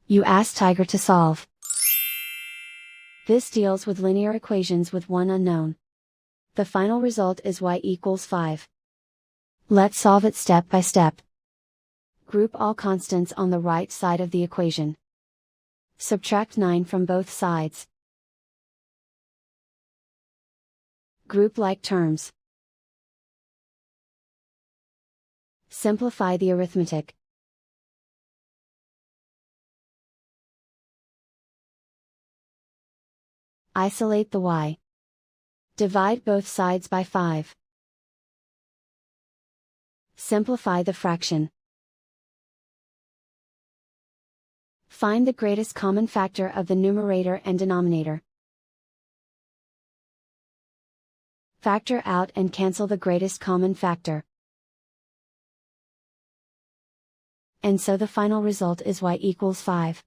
You ask Tiger to solve. This deals with linear equations with one unknown. The final result is y equals 5. Let's solve it step by step. Group all constants on the right side of the equation. Subtract 9 from both sides. Group like terms. Simplify the arithmetic. Isolate the y. Divide both sides by 5. Simplify the fraction. Find the greatest common factor of the numerator and denominator. Factor out and cancel the greatest common factor. And so the final result is y equals 5.